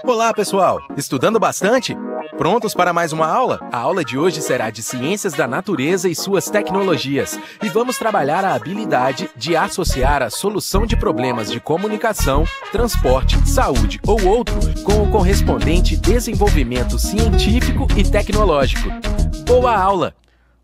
Olá, pessoal! Estudando bastante? Prontos para mais uma aula? A aula de hoje será de Ciências da Natureza e suas tecnologias. E vamos trabalhar a habilidade de associar a solução de problemas de comunicação, transporte, saúde ou outro com o correspondente desenvolvimento científico e tecnológico. Boa aula!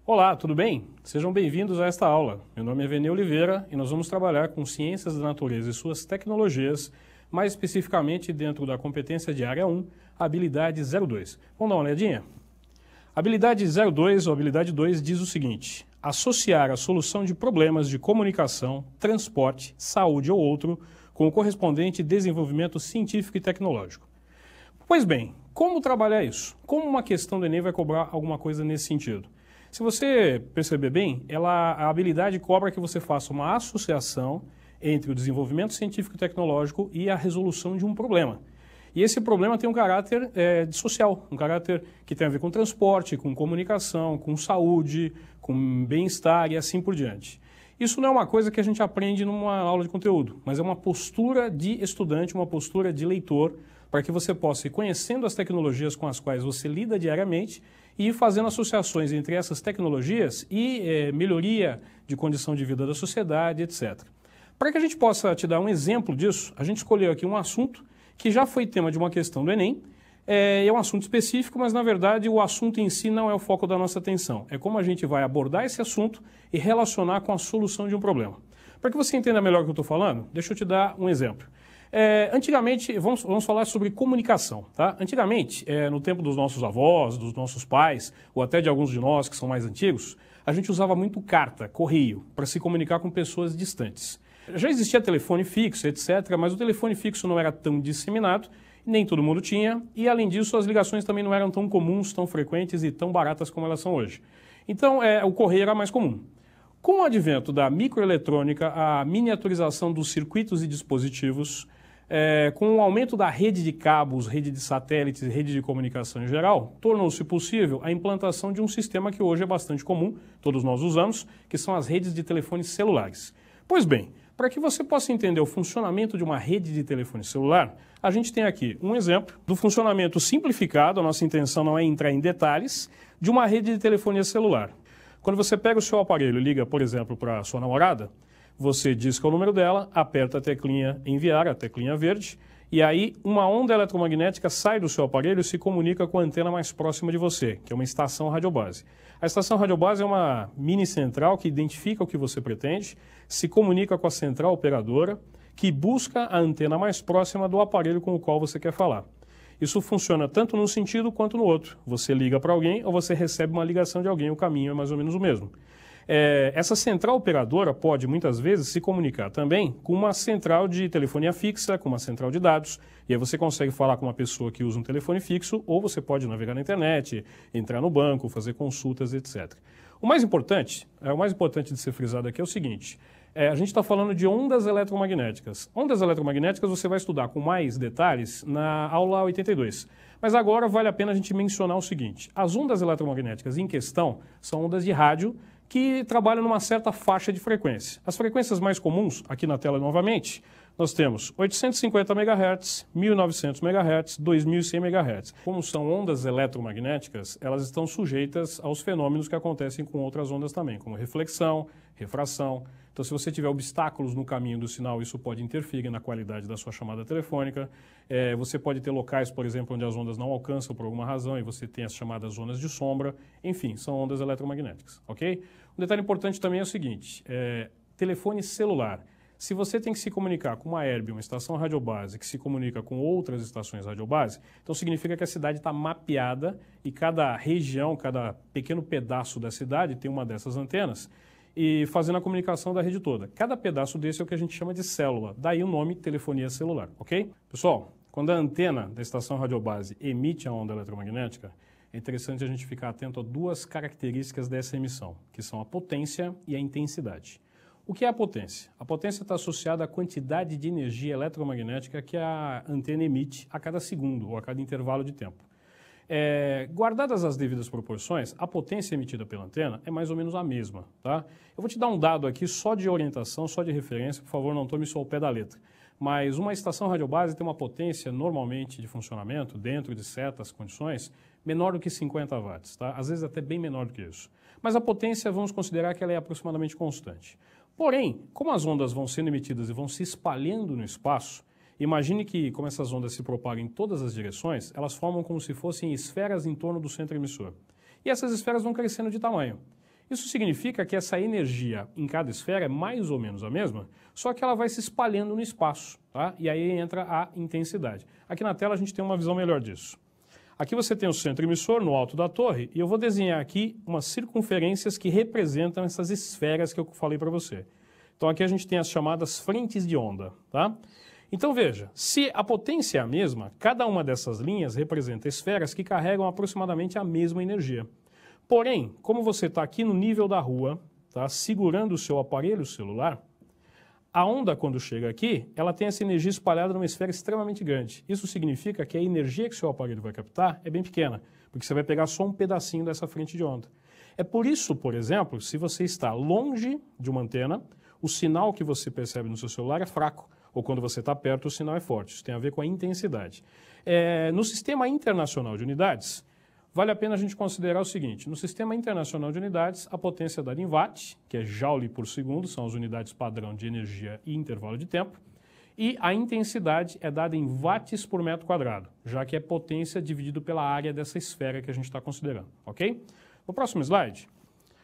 Olá, tudo bem? Sejam bem-vindos a esta aula. Meu nome é Vene Oliveira e nós vamos trabalhar com Ciências da Natureza e suas tecnologias, mais especificamente dentro da competência de área 1, a habilidade 02. Vamos dar uma olhadinha? Habilidade 02 ou habilidade 2 diz o seguinte: associar a solução de problemas de comunicação, transporte, saúde ou outro com o correspondente desenvolvimento científico e tecnológico. Pois bem, como trabalhar isso? Como uma questão do Enem vai cobrar alguma coisa nesse sentido? Se você perceber bem, a habilidade cobra que você faça uma associação entre o desenvolvimento científico e tecnológico e a resolução de um problema. E esse problema tem um caráter social, um caráter que tem a ver com transporte, com comunicação, com saúde, com bem-estar e assim por diante. Isso não é uma coisa que a gente aprende numa aula de conteúdo, mas é uma postura de estudante, uma postura de leitor, para que você possa ir conhecendo as tecnologias com as quais você lida diariamente e ir fazendo associações entre essas tecnologias e melhoria de condição de vida da sociedade, etc. Para que a gente possa te dar um exemplo disso, a gente escolheu aqui um assunto que já foi tema de uma questão do Enem. É um assunto específico, mas na verdade o assunto em si não é o foco da nossa atenção. É como a gente vai abordar esse assunto e relacionar com a solução de um problema. Para que você entenda melhor o que eu estou falando, deixa eu te dar um exemplo. Antigamente, vamos falar sobre comunicação, tá? Antigamente, no tempo dos nossos avós, dos nossos pais, ou até de alguns de nós que são mais antigos, a gente usava muito carta, correio, para se comunicar com pessoas distantes. Já existia telefone fixo, etc., mas o telefone fixo não era tão disseminado, nem todo mundo tinha, e além disso as ligações também não eram tão comuns, tão frequentes e tão baratas como elas são hoje. Então o correio era mais comum. Com o advento da microeletrônica, a miniaturização dos circuitos e dispositivos, com o aumento da rede de cabos, rede de satélites e rede de comunicação em geral, tornou-se possível a implantação de um sistema que hoje é bastante comum, todos nós usamos, que são as redes de telefones celulares. Pois bem, para que você possa entender o funcionamento de uma rede de telefone celular, a gente tem aqui um exemplo do funcionamento simplificado, a nossa intenção não é entrar em detalhes, de uma rede de telefonia celular. Quando você pega o seu aparelho e liga, por exemplo, para a sua namorada, você disca o número dela, aperta a teclinha enviar, a teclinha verde, e aí uma onda eletromagnética sai do seu aparelho e se comunica com a antena mais próxima de você, que é uma estação radiobase. A estação radiobase é uma mini central que identifica o que você pretende, se comunica com a central operadora, que busca a antena mais próxima do aparelho com o qual você quer falar. Isso funciona tanto num sentido quanto no outro. Você liga para alguém ou você recebe uma ligação de alguém, o caminho é mais ou menos o mesmo. Essa central operadora pode, muitas vezes, se comunicar também com uma central de telefonia fixa, com uma central de dados, e aí você consegue falar com uma pessoa que usa um telefone fixo, ou você pode navegar na internet, entrar no banco, fazer consultas, etc. O mais importante de ser frisado aqui é o seguinte: a gente está falando de ondas eletromagnéticas. Ondas eletromagnéticas você vai estudar com mais detalhes na aula 82. Mas agora vale a pena a gente mencionar o seguinte: as ondas eletromagnéticas em questão são ondas de rádio que trabalham numa certa faixa de frequência. As frequências mais comuns, aqui na tela novamente, nós temos 850 MHz, 1900 MHz, 2100 MHz. Como são ondas eletromagnéticas, elas estão sujeitas aos fenômenos que acontecem com outras ondas também, como reflexão, refração. Então, se você tiver obstáculos no caminho do sinal, isso pode interferir na qualidade da sua chamada telefônica. Você pode ter locais, por exemplo, onde as ondas não alcançam por alguma razão e você tem as chamadas zonas de sombra. Enfim, são ondas eletromagnéticas, ok? Um detalhe importante também é o seguinte: telefone celular. Se você tem que se comunicar com uma ERB, uma estação radiobase, que se comunica com outras estações radiobase, então significa que a cidade está mapeada e cada região, cada pequeno pedaço da cidade tem uma dessas antenas e fazendo a comunicação da rede toda. Cada pedaço desse é o que a gente chama de célula, daí o nome telefonia celular, ok? Pessoal, quando a antena da estação radiobase emite a onda eletromagnética, é interessante a gente ficar atento a duas características dessa emissão, que são a potência e a intensidade. O que é a potência? A potência está associada à quantidade de energia eletromagnética que a antena emite a cada segundo ou a cada intervalo de tempo. Guardadas as devidas proporções, a potência emitida pela antena é mais ou menos a mesma, tá? Eu vou te dar um dado aqui só de orientação, só de referência, por favor, não tome só o pé da letra. mas uma estação radiobase tem uma potência normalmente de funcionamento, dentro de certas condições, menor do que 50 watts, tá? Às vezes até bem menor do que isso. Mas a potência, vamos considerar que ela é aproximadamente constante. Porém, como as ondas vão sendo emitidas e vão se espalhando no espaço, imagine que, como essas ondas se propagam em todas as direções, elas formam como se fossem esferas em torno do centro emissor. E essas esferas vão crescendo de tamanho. Isso significa que essa energia em cada esfera é mais ou menos a mesma, só que ela vai se espalhando no espaço, tá? E aí entra a intensidade. Aqui na tela a gente tem uma visão melhor disso. Aqui você tem o centro emissor no alto da torre e eu vou desenhar aqui umas circunferências que representam essas esferas que eu falei para você. Então aqui a gente tem as chamadas frentes de onda, tá? Então veja, se a potência é a mesma, cada uma dessas linhas representa esferas que carregam aproximadamente a mesma energia. Porém, como você está aqui no nível da rua, tá, segurando o seu aparelho celular, a onda, quando chega aqui, ela tem essa energia espalhada numa esfera extremamente grande. Isso significa que a energia que o seu aparelho vai captar é bem pequena, porque você vai pegar só um pedacinho dessa frente de onda. É por isso, por exemplo, se você está longe de uma antena, o sinal que você percebe no seu celular é fraco, ou quando você está perto, o sinal é forte. Isso tem a ver com a intensidade. No Sistema Internacional de Unidades, vale a pena a gente considerar o seguinte: no Sistema Internacional de Unidades, a potência é dada em watt, que é joule por segundo, são as unidades padrão de energia e intervalo de tempo, e a intensidade é dada em watts por metro quadrado, já que é potência dividido pela área dessa esfera que a gente está considerando, ok? No próximo slide,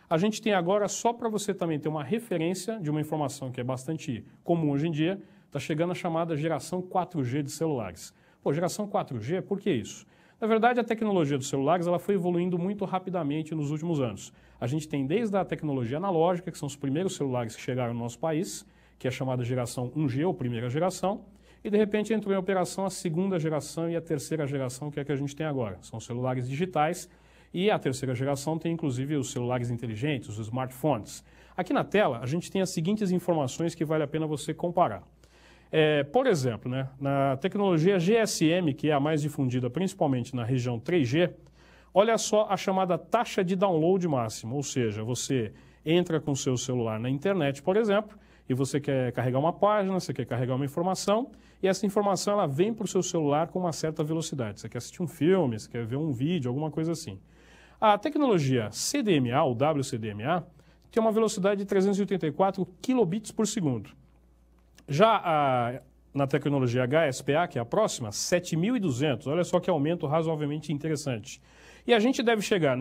a gente tem agora, só para você também ter uma referência de uma informação que é bastante comum hoje em dia, está chegando a chamada geração 4G de celulares. Pô, geração 4G, por que isso? Na verdade, a tecnologia dos celulares ela foi evoluindo muito rapidamente nos últimos anos. A gente tem desde a tecnologia analógica, que são os primeiros celulares que chegaram no nosso país, que é a chamada geração 1G, ou primeira geração, e de repente entrou em operação a segunda geração e a terceira geração, que é a que a gente tem agora. São celulares digitais, e a terceira geração tem inclusive os celulares inteligentes, os smartphones. Aqui na tela, a gente tem as seguintes informações que vale a pena você comparar. Por exemplo, né, na tecnologia GSM, que é a mais difundida principalmente na região 3G, olha só a chamada taxa de download máximo, ou seja, você entra com o seu celular na internet, por exemplo, e você quer carregar uma página, você quer carregar uma informação, e essa informação ela vem para o seu celular com uma certa velocidade. Você quer assistir um filme, você quer ver um vídeo, alguma coisa assim. A tecnologia CDMA, ou WCDMA, tem uma velocidade de 384 kilobits por segundo. Já na tecnologia HSPA, que é a próxima, 7.200, olha só que aumento razoavelmente interessante. E a gente deve chegar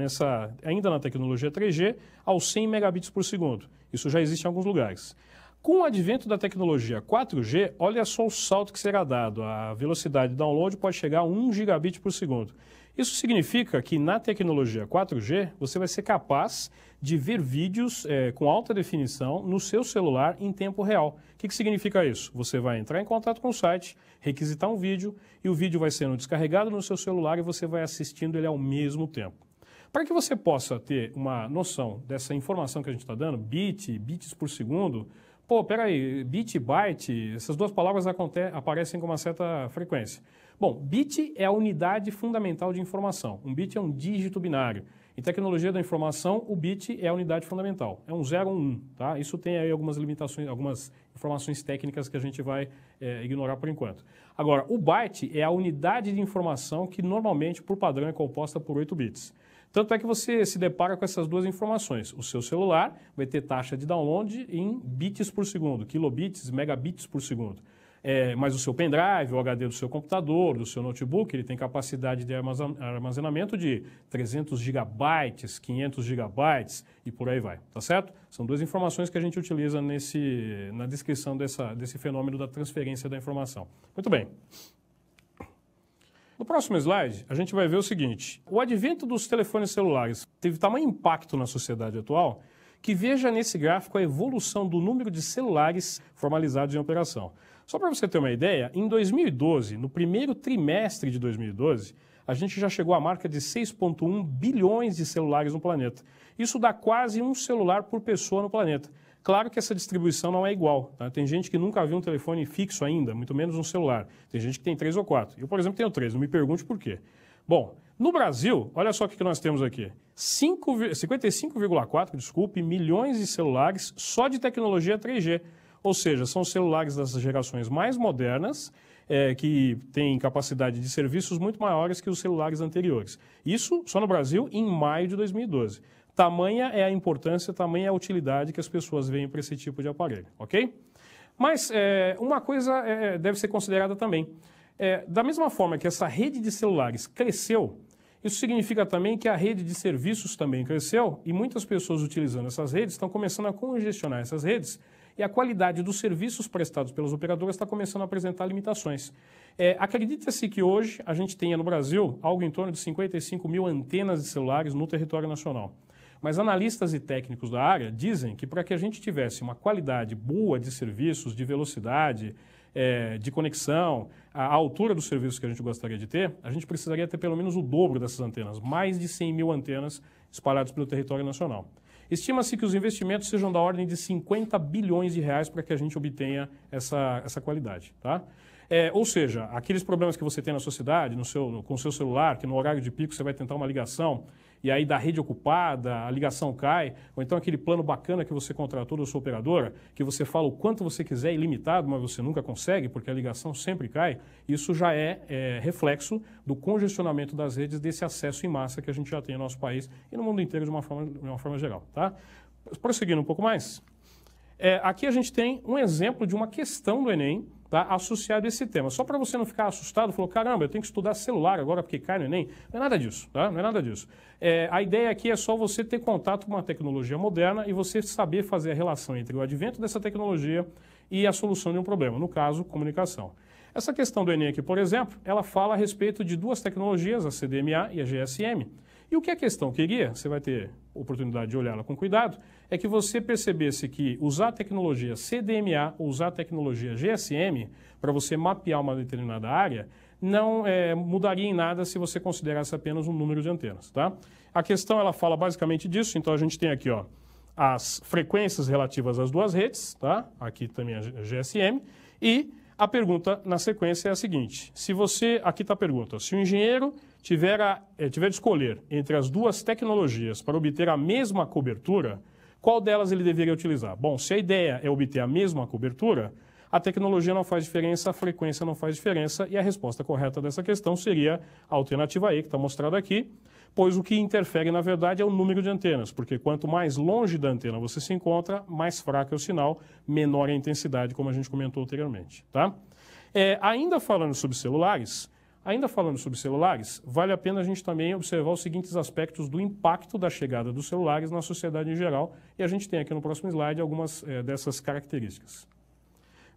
ainda na tecnologia 3G, aos 100 megabits por segundo. Isso já existe em alguns lugares. Com o advento da tecnologia 4G, olha só o salto que será dado. A velocidade de download pode chegar a 1 gigabit por segundo. Isso significa que na tecnologia 4G, você vai ser capaz de ver vídeos com alta definição no seu celular em tempo real. O que significa isso? Você vai entrar em contato com o site, requisitar um vídeo, e o vídeo vai sendo descarregado no seu celular e você vai assistindo ele ao mesmo tempo. Para que você possa ter uma noção dessa informação que a gente está dando, bits por segundo, pô, peraí, bit e byte, essas duas palavras aparecem com uma certa frequência. Bom, bit é a unidade fundamental de informação. Um bit é um dígito binário. Em tecnologia da informação, o bit é a unidade fundamental. É um 0 ou um 1, tá? Isso tem aí algumas limitações, algumas informações técnicas que a gente vai ignorar por enquanto. Agora, o byte é a unidade de informação que normalmente, por padrão, é composta por 8 bits. Tanto é que você se depara com essas duas informações. O seu celular vai ter taxa de download em bits por segundo, kilobits, megabits por segundo. Mas o seu pendrive, o HD do seu computador, do seu notebook, ele tem capacidade de armazenamento de 300 gigabytes, 500 gigabytes e por aí vai, tá certo? São duas informações que a gente utiliza na descrição desse fenômeno da transferência da informação. Muito bem. No próximo slide, a gente vai ver o seguinte: o advento dos telefones celulares teve tamanho impacto na sociedade atual que veja nesse gráfico a evolução do número de celulares formalizados em operação. Só para você ter uma ideia, em 2012, no primeiro trimestre de 2012, a gente já chegou à marca de 6,1 bilhões de celulares no planeta. Isso dá quase um celular por pessoa no planeta. Claro que essa distribuição não é igual, tá? Tem gente que nunca viu um telefone fixo ainda, muito menos um celular. Tem gente que tem 3 ou 4. Eu, por exemplo, tenho 3, não me pergunte por quê. Bom, no Brasil, olha só o que nós temos aqui. 55,4 milhões de celulares só de tecnologia 3G. Ou seja, são celulares das gerações mais modernas, que têm capacidade de serviços muito maiores que os celulares anteriores. Isso só no Brasil em maio de 2012. Tamanha é a importância, tamanha é a utilidade que as pessoas veem para esse tipo de aparelho, ok? Mas uma coisa deve ser considerada também. Da mesma forma que essa rede de celulares cresceu, isso significa também que a rede de serviços também cresceu e muitas pessoas utilizando essas redes estão começando a congestionar essas redes e a qualidade dos serviços prestados pelas operadoras está começando a apresentar limitações. Acredita-se que hoje a gente tenha no Brasil algo em torno de 55 mil antenas de celulares no território nacional. Mas analistas e técnicos da área dizem que para que a gente tivesse uma qualidade boa de serviços, de velocidade, de conexão, a altura dos serviços que a gente gostaria de ter, a gente precisaria ter pelo menos o dobro dessas antenas, mais de 100 mil antenas espalhadas pelo território nacional. Estima-se que os investimentos sejam da ordem de 50 bilhões de reais para que a gente obtenha essa qualidade, tá? Ou seja, aqueles problemas que você tem na sua cidade, com o seu celular, que no horário de pico você vai tentar uma ligação e aí da rede ocupada, a ligação cai, ou então aquele plano bacana que você contratou da sua operadora, que você fala o quanto você quiser ilimitado, mas você nunca consegue porque a ligação sempre cai, isso já é reflexo do congestionamento das redes, desse acesso em massa que a gente já tem no nosso país e no mundo inteiro de uma forma geral, tá? Prosseguindo um pouco mais, aqui a gente tem um exemplo de uma questão do Enem, tá, associado a esse tema. Só para você não ficar assustado, falou, caramba, eu tenho que estudar celular agora porque cai no Enem. Não é nada disso, tá? Não é nada disso. A ideia aqui é só você ter contato com uma tecnologia moderna e você saber fazer a relação entre o advento dessa tecnologia e a solução de um problema, no caso, comunicação. Essa questão do Enem aqui, por exemplo, ela fala a respeito de duas tecnologias, a CDMA e a GSM. E o que a questão queria, você vai ter oportunidade de olhá-la com cuidado, é que você percebesse que usar a tecnologia CDMA ou usar a tecnologia GSM para você mapear uma determinada área não mudaria em nada se você considerasse apenas um número de antenas, tá? A questão ela fala basicamente disso, então a gente tem aqui as frequências relativas às duas redes, tá? Aqui também a GSM, e a pergunta na sequência é a seguinte, aqui está a pergunta, se o engenheiro tiver de escolher entre as duas tecnologias para obter a mesma cobertura, qual delas ele deveria utilizar? Bom, se a ideia é obter a mesma cobertura, a tecnologia não faz diferença, a frequência não faz diferença, e a resposta correta dessa questão seria a alternativa E, que está mostrada aqui, pois o que interfere, na verdade, é o número de antenas, porque quanto mais longe da antena você se encontra, mais fraco é o sinal, menor é a intensidade, como a gente comentou anteriormente, tá? Ainda falando sobre celulares, vale a pena a gente também observar os seguintes aspectos do impacto da chegada dos celulares na sociedade em geral, e a gente tem aqui no próximo slide algumas dessas características.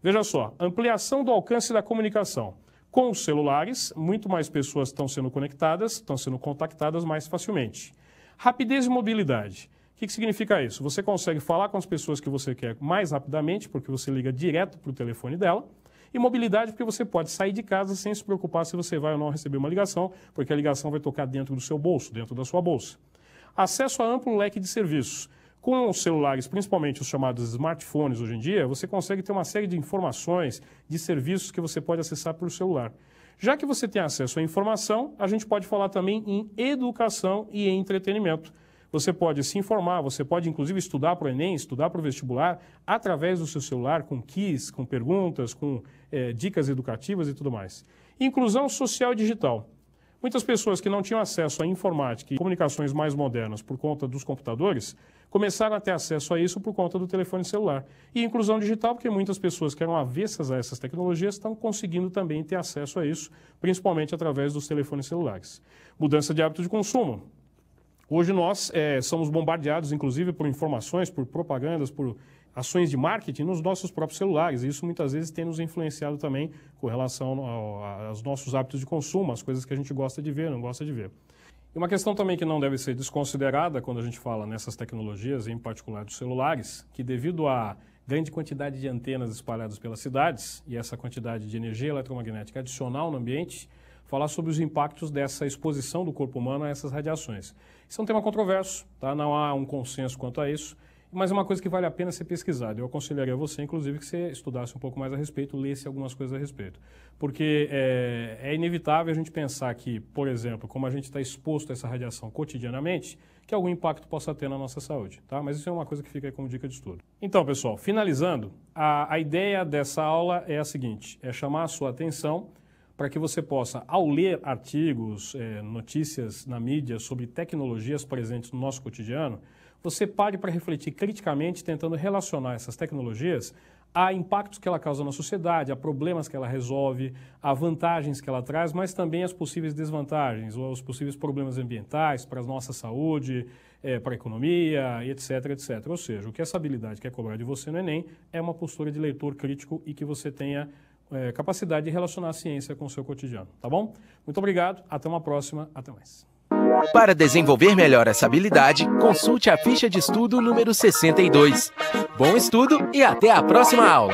Veja só, ampliação do alcance da comunicação. Com os celulares, muito mais pessoas estão sendo conectadas, estão sendo contactadas mais facilmente. Rapidez e mobilidade. O que significa isso? Você consegue falar com as pessoas que você quer mais rapidamente, porque você liga direto para o telefone dela. E mobilidade, porque você pode sair de casa sem se preocupar se você vai ou não receber uma ligação, porque a ligação vai tocar dentro do seu bolso, dentro da sua bolsa. Acesso a amplo leque de serviços. Com os celulares, principalmente os chamados smartphones hoje em dia, você consegue ter uma série de informações, de serviços que você pode acessar pelo celular. Já que você tem acesso à informação, a gente pode falar também em educação e entretenimento. Você pode se informar, você pode inclusive estudar para o Enem, estudar para o vestibular, através do seu celular, com quiz, com perguntas, com dicas educativas e tudo mais. Inclusão social e digital. Muitas pessoas que não tinham acesso à informática e comunicações mais modernas por conta dos computadores, começaram a ter acesso a isso por conta do telefone celular. E inclusão digital, porque muitas pessoas que eram avessas a essas tecnologias estão conseguindo também ter acesso a isso, principalmente através dos telefones celulares. Mudança de hábito de consumo. Hoje nós somos bombardeados, inclusive, por informações, por propagandas, por ações de marketing nos nossos próprios celulares. E isso muitas vezes tem nos influenciado também com relação aos nossos hábitos de consumo, as coisas que a gente gosta de ver, não gosta de ver. E uma questão também que não deve ser desconsiderada quando a gente fala nessas tecnologias, em particular dos celulares, que devido à grande quantidade de antenas espalhadas pelas cidades e essa quantidade de energia eletromagnética adicional no ambiente, falar sobre os impactos dessa exposição do corpo humano a essas radiações. Isso é um tema controverso, tá? Não há um consenso quanto a isso. mas é uma coisa que vale a pena ser pesquisada. Eu aconselharia você, inclusive, que você estudasse um pouco mais a respeito, lesse algumas coisas a respeito. Porque é inevitável a gente pensar que, por exemplo, como a gente está exposto a essa radiação cotidianamente, que algum impacto possa ter na nossa saúde, tá? Mas isso é uma coisa que fica aí como dica de estudo. Então, pessoal, finalizando, a ideia dessa aula é a seguinte, é chamar a sua atenção para que você possa, ao ler artigos, notícias na mídia sobre tecnologias presentes no nosso cotidiano, você pare para refletir criticamente, tentando relacionar essas tecnologias a impactos que ela causa na sociedade, a problemas que ela resolve, a vantagens que ela traz, mas também as possíveis desvantagens, ou os possíveis problemas ambientais para a nossa saúde, para a economia, etc, etc. Ou seja, o que essa habilidade quer cobrar de você no Enem é uma postura de leitor crítico e que você tenha capacidade de relacionar a ciência com o seu cotidiano, tá bom? Muito obrigado, até uma próxima, até mais. Para desenvolver melhor essa habilidade, consulte a ficha de estudo número 62. Bom estudo e até a próxima aula!